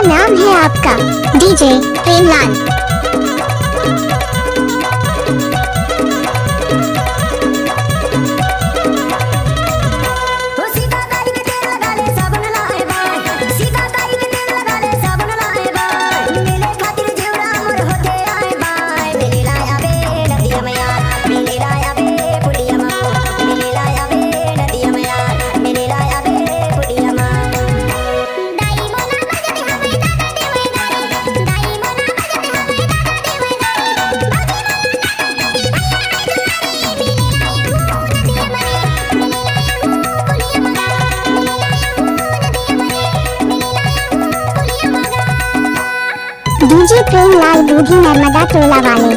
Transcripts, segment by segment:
नाम है आपका? डीजे प्रेमलाल। डीजे प्रेमलाल बूढ़ी नर्मदा टोला वाले।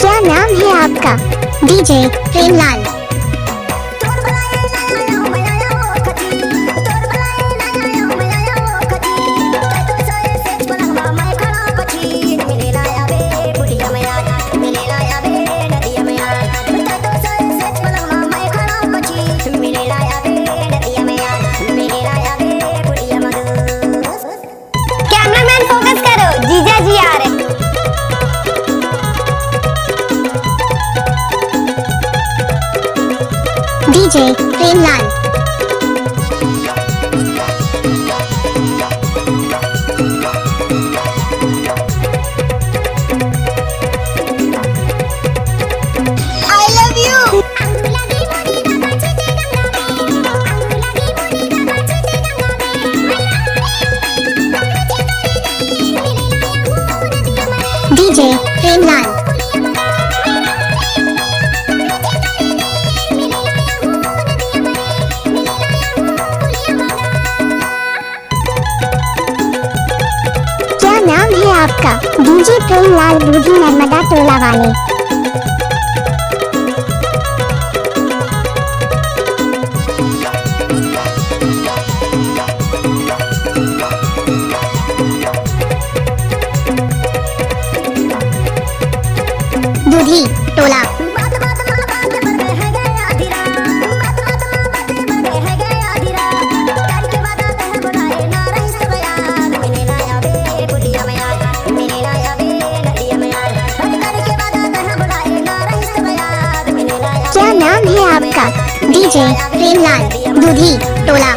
क्या नाम है आपका? DJ Premlal. DJ Premlal. I love you। DJ Premlal. नाम है आपका? डीजे प्रेमलाल बूढ़ी नर्मदा टोला वाले। दूधी टोला। क्या नाम है आपका? डीजे प्रेमलाल दूधी टोला।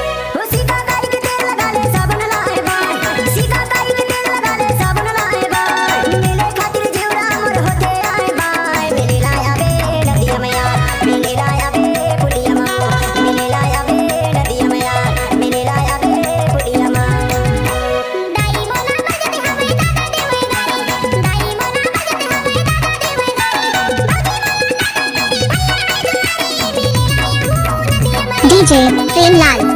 डीजे प्रेमलाल।